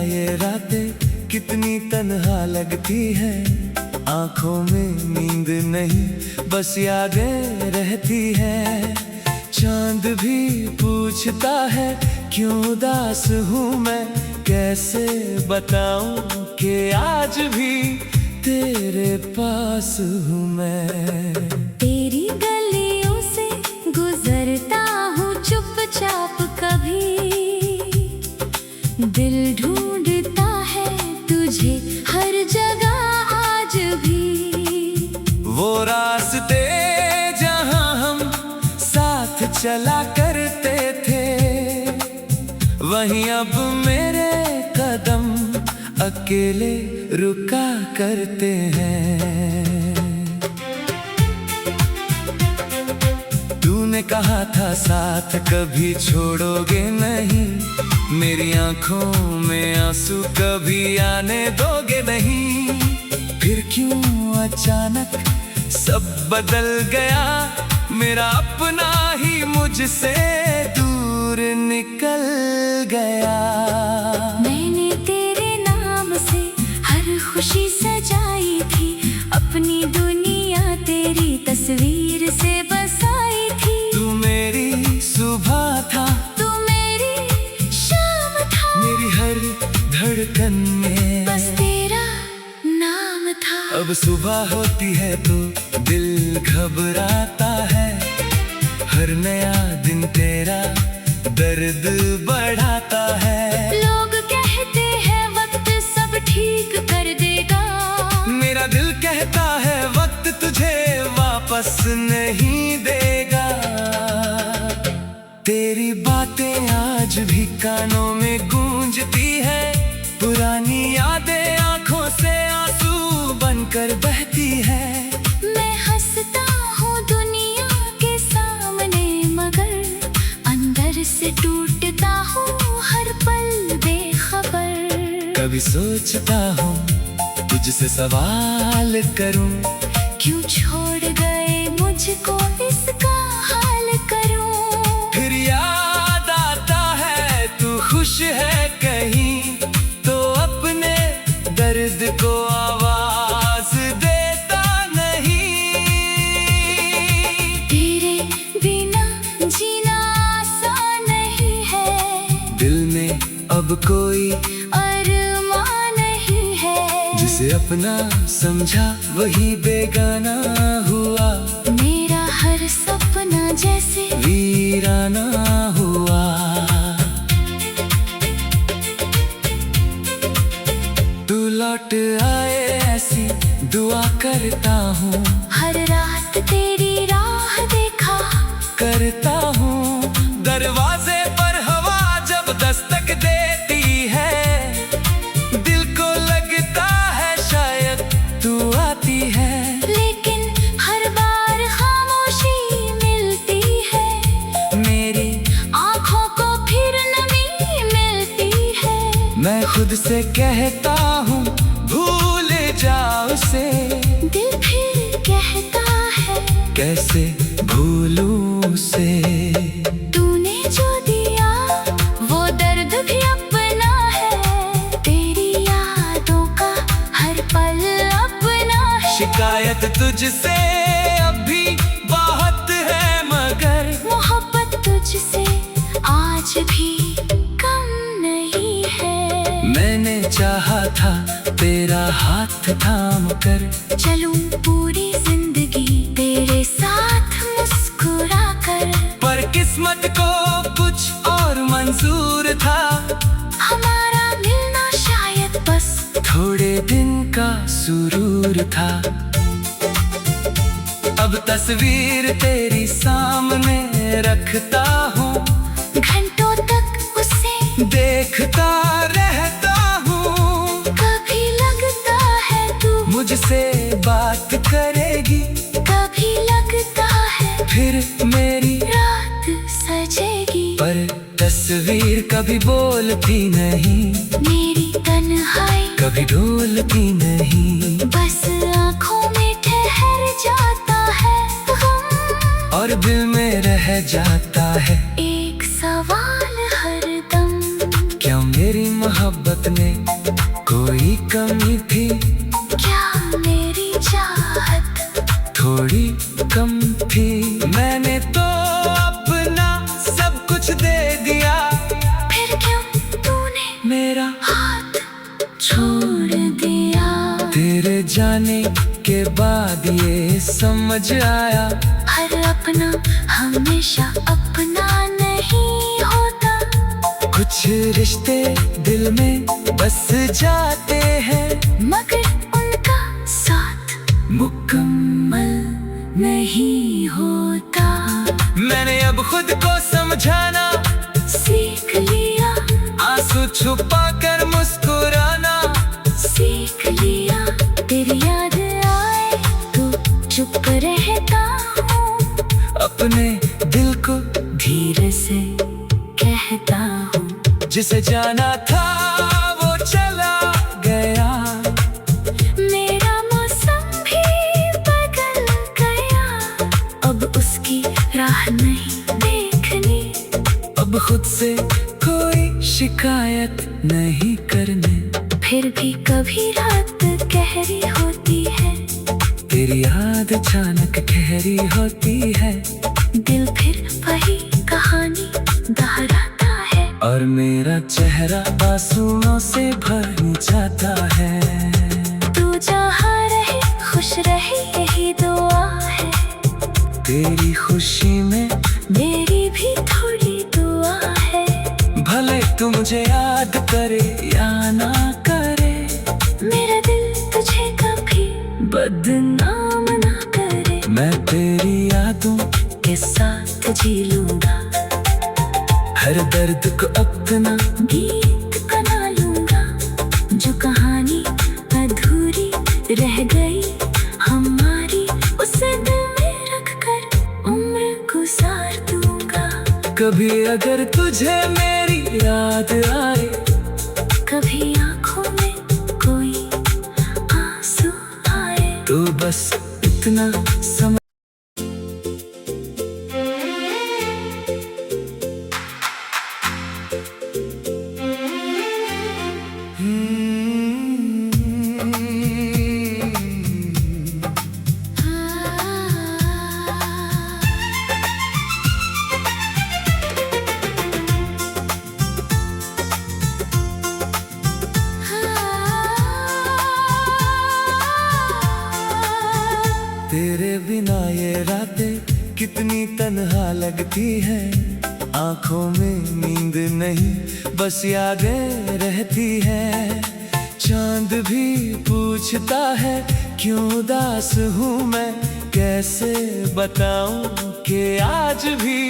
ये रातें कितनी तन्हा लगती है। आंखों में नींद नहीं बस यादें रहती है। चांद भी पूछता है क्यों उदास हूँ मैं, कैसे बताऊं कि आज भी तेरे पास हूँ मैं। तेरी गलियों से गुजरता हूँ चुपचाप, कभी दिल ढूंढता है तुझे हर जगह आज भी। वो रास्ते जहाँ हम साथ चला करते थे, वहीं अब मेरे कदम अकेले रुका करते हैं। तूने कहा था साथ कभी छोड़ोगे नहीं, मेरी आंखों में आंसू कभी आने दोगे नहीं। फिर क्यों अचानक सब बदल गया, मेरा अपना ही मुझसे दूर निकल गया। मैंने तेरे नाम से हर खुशी सजाई थी, अपनी दुनिया तेरी तस्वीर से बसाई थी। तू मेरी सुबह था, तू मेरी शाम था, मेरी हर धड़कन में बस तेरा नाम था। अब सुबह होती है तो दिल घबराता है, हर नया दिन तेरा दर्द बढ़ाता है। लोग कहते हैं वक्त सब ठीक कर देगा, मेरा दिल कहता है वक्त तुझे वापस नहीं देगा। तेरी बातें आज भी कानों में गूंजती है, पुरानी यादें आंखों से आंसू बनकर बहती है। मैं हंसता हूँ दुनिया के सामने, मगर अंदर से टूटता हूँ हर पल बेखबर। कभी सोचता हूँ तुझसे सवाल करूँ, क्यों छोड़ गए मुझको इसका हाल करूँ। फिर याद आता है तू खुश है कहीं, तो अपने दर्द को आवाज देता नहीं। तेरे बिना जीना आसान नहीं है, दिल में अब कोई अरमान नहीं है। जिसे अपना समझा वही बेगाना हुआ, मेरा हर सपना जैसे वीराना हुआ। तू लौट आए ऐसी दुआ करता हूँ, हर रात तेरी राह देखा करता हूँ। दरवाजे पर हवा जब दस्तक देती है, दिल को लगता है शायद तू आती है। लेकिन हर बार खामोशी मिलती है, मेरी आँखों को फिर नमी मिलती है। मैं खुद से कहता हूँ भूल जाओ उसे, दिल फिर कहता है कैसे भूलूं उसे। तूने जो दिया वो दर्द भी अपना है, तेरी यादों का हर पल अपना है। शिकायत तुझसे अब भी बहुत है, मगर मोहब्बत तुझसे आज भी कम नहीं है। मैंने चाहा था तेरा हाथ थाम कर, चलूं पूरी जिंदगी तेरे साथ मुस्कुरा कर। पर किस्मत को कुछ और मंजूर था, हमारा मिलना शायद बस थोड़े दिन का सुरूर था। अब तस्वीर तेरी सामने रखता हूँ, घंटों तक उसे देखता रहता हूँ। कभी लगता है तू मुझसे बात करेगी, कभी लगता है फिर मेरी रात सजेगी। पर तस्वीर कभी बोलती नहीं, मेरी तन्हाई कभी ढोलती नहीं। बस आँखों में ठहर जाता है गम, और दिल में रह जाता है एक सवाल हरदम। क्या मेरी मोहब्बत मोहब्बत में कोई कमी थी क्या मेरी चाहत थोड़ी कम थी। मैंने तो अपना सब कुछ दे दिया, फिर क्यों तूने मेरा हाथ छोड़ दिया। तेरे जाने के बाद ये समझ आया, हर अपना हमेशा अपना नहीं होता। कुछ रिश्ते दिल में बस जाते हैं, मगर उनका साथ मुकम्मल नहीं होता। मैंने अब खुद को समझाना सीख लिया, आंसू छुपा कर मुस्कुराना सीख लिया। तेरी याद आए तो चुप रहता हूँ, अपने दिल को धीरे से कहता हूँ। जिसे जाना था वो चला गया, मेरा मौसम भी बदल गया। अब उसकी राह नहीं देखनी, अब खुद से कोई शिकायत नहीं करने। फिर भी कभी रात गहरी होती है, तेरी याद अचानक गहरी होती है, दिल फिर वही कहानी दोहराता है। और मेरा चेहरा आंसुओं से भर जाता है। तू जहाँ रहे खुश रहे यही दुआ है, तेरी खुशी में मेरी भी थोड़ी दुआ है। भले तू मुझे याद करे या ना करे, मेरा दिल तुझे कभी बदनाम ना करे। मैं तेरी यादों के साथ जी लूंगा, हर दर्द को अपना गीत बना लूंगा। जो कहानी अधूरी रह गई हमारी, उसे दिल में रख कर उम्र गुजार दूंगा। कभी अगर तुझे मेरी याद आए, कभी आंखों में कोई आंसू आए, तो बस इतना समझ। तेरे बिना ये रातें कितनी तन्हा लगती है, आंखों में नींद नहीं बस यादें रहती है। चांद भी पूछता है क्यों उदास हूँ मैं, कैसे बताऊं कि आज भी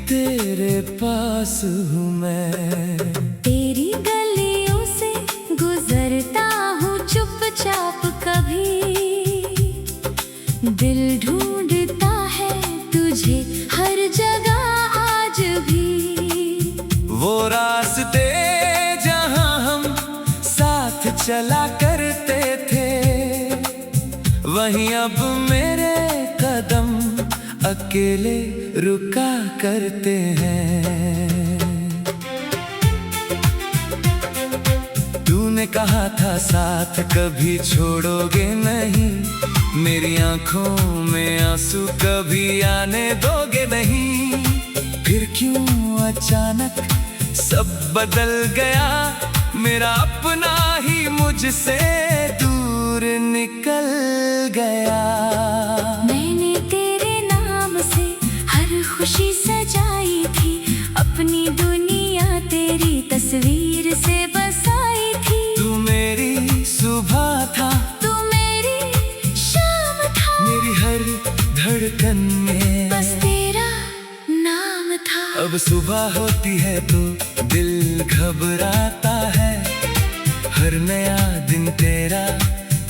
तेरे पास हूँ मैं। तेरी गलियों से गुजरता हूँ चुपचाप, कभी दिल ढूंढता है तुझे हर जगह आज भी। वो रास्ते जहाँ हम साथ चला करते थे, वहीं अब मेरे कदम अकेले रुका करते हैं। तूने कहा था साथ कभी छोड़ोगे नहीं, मेरी आंखों में आंसू कभी आने दोगे नहीं। फिर क्यों अचानक सब बदल गया, मेरा अपना ही मुझसे दूर निकल गया। मैंने तेरे नाम से हर खुशी सजाई थी, अपनी दुनिया तेरी तस्वीर से बसाई थी। तू मेरी सुबह था, तू मेरी शाम था, मेरी हर धड़कन में बस तेरा नाम था। अब सुबह होती है तो दिल घबराता है, हर नया दिन तेरा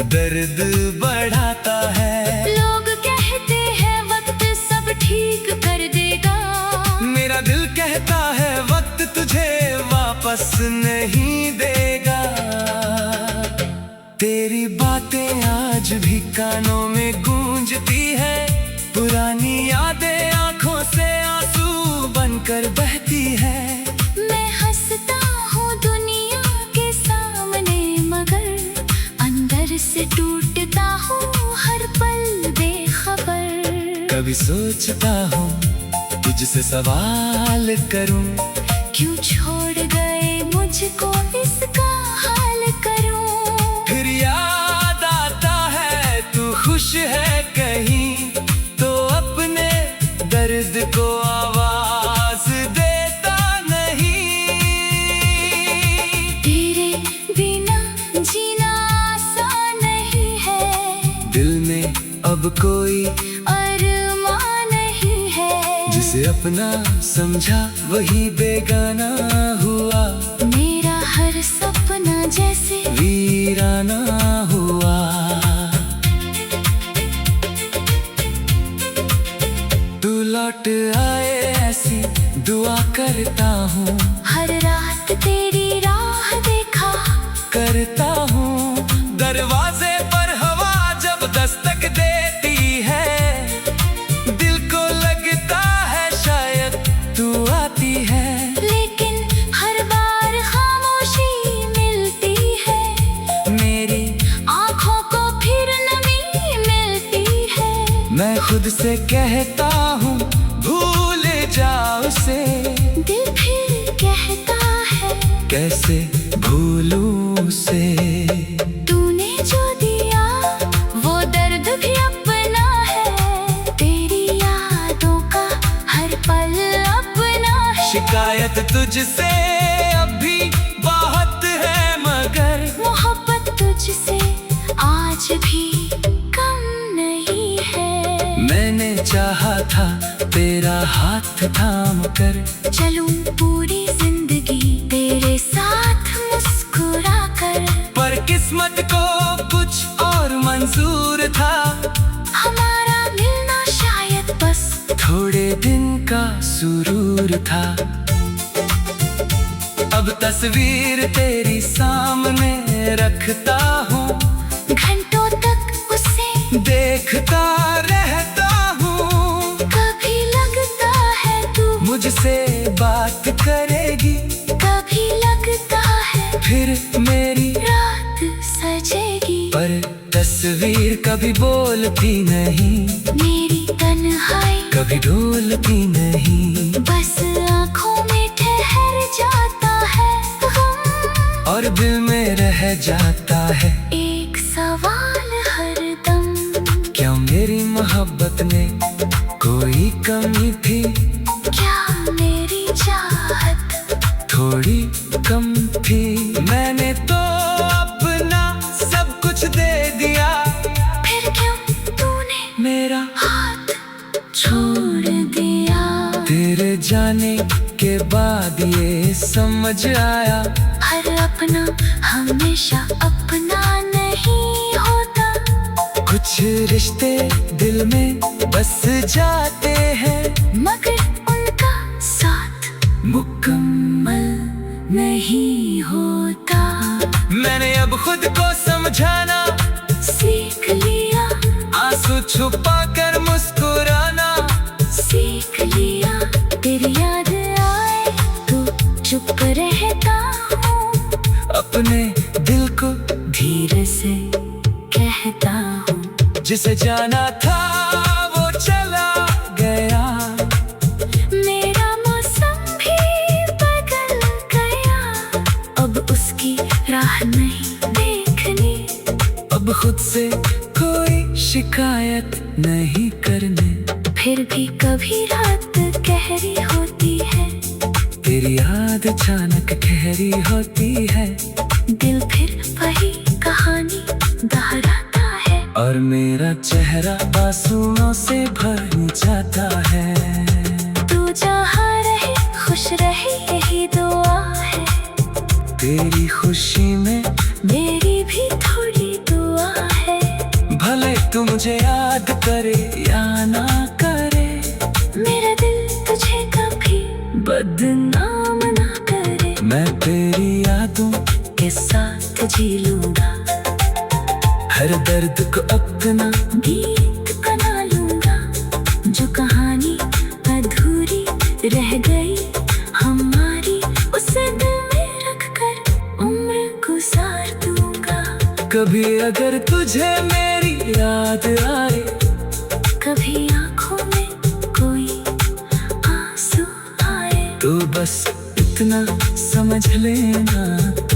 दर्द बढ़ाता है। लोग कहते हैं वक्त सब ठीक कर देगा, मेरा दिल कहता है वक्त तुझे वापस नहीं देगा। तेरी बातें आज भी कानों में गूंजती है, पुरानी यादें आंखों से आंसू बनकर बहती है। मैं हंसता हूँ दुनिया के साथ कभी सोचता हूँ तुझसे सवाल करूँ, क्यों छोड़ गए मुझको इसका हाल करूं। फिर याद आता है तू खुश है कहीं, तो अपने दर्द को आवाज देता नहीं। तेरे बिना जीना आसान नहीं है, दिल में अब कोई अरमान नहीं है। जिसे अपना समझा वही बेगाना हुआ, मेरा हर सपना जैसे वीराना हुआ। तू लौट आए ऐसी दुआ करता हूँ, हर रात तेरी राह देखा करता हूँ। दरवाजे पर हवा जब दस्तक देती है, दिल को लगता है शायद तू आती है। लेकिन हर बार खामोशी मिलती है, मेरी आँखों को फिर नमी मिलती है। मैं खुद से कहता हूँ भूल जा उसे, दिल फिर कहता है कैसे भूलूं उसे। तूने जो दिया वो दर्द भी अपना है, तेरी यादों का हर पल अपना है। शिकायत तुझसे अब भी बहुत है, मगर मोहब्बत तुझसे आज भी कम नहीं है। मैंने चाहा था तेरा हाथ थाम कर, चलूं पूरी जिंदगी तेरे साथ मुस्कुरा कर। पर किस्मत को कुछ और मंजूर था, हमारा मिलना शायद बस थोड़े दिन का सुरूर था। अब तस्वीर तेरी सामने रखता हूँ, घंटों तक उसे देखता रहता हूँ। कभी लगता है तू मुझसे बात करेगी, कभी लगता है फिर मेरी रात सजेगी। पर तस्वीर कभी बोलती नहीं, मेरी तन्हाई कभी ढोलती नहीं। बस आँखों में ठहर जाता है गम, और दिल में रह जाता है एक सवाल हरदम। क्या मेरी मोहब्बत में कोई कमी थी, क्या मेरी चाहत थोड़ी कम थी। मैंने तो अपना सब कुछ दे दिया, फिर क्यों तूने मेरा हाथ छोड़ दिया। तेरे जाने के बाद ये समझ आया, हर अपना हमेशा अपना नहीं होता। कुछ रिश्ते दिल में बस जाते हैं, मगर उनका साथ मुकम्मल नहीं होता। मैंने अब खुद को समझाना सीख लिया, आंसू छुपा कर मुस्कुराना सीख लिया। तेरी याद आए तो चुप रहता हूँ, अपने दिल को धीरे से कहता हूँ। जिसे जाना था वो चला गया, मेरा मौसम भी बदल गया, अब उसकी राह नहीं देखनी। अब खुद से कोई शिकायत नहीं करने। फिर भी कभी रात गहरी होती है, तेरी याद अचानक गहरी होती है, दिल फिर वही कहानी दोहराता है। और मेरा चेहरा आंसुओं से भर जाता है। तू जहाँ रहे खुश रहे यही दुआ है, तेरी खुशी में मेरी भी थोड़ी दुआ है। भले तू मुझे याद करे या ना करे, मेरा दिल तुझे कभी बदनाम ना करे। मैं तेरी यादों के साथ जी लूंगा, हर दर्द को अपना गीत बना लूंगा। जो कहानी अधूरी रह गई हमारी, उसे दिल में रख कर उम्र गुजार दूंगा। कभी अगर तुझे मेरी याद आए, कभी आंखों में बस इतना समझ लेना।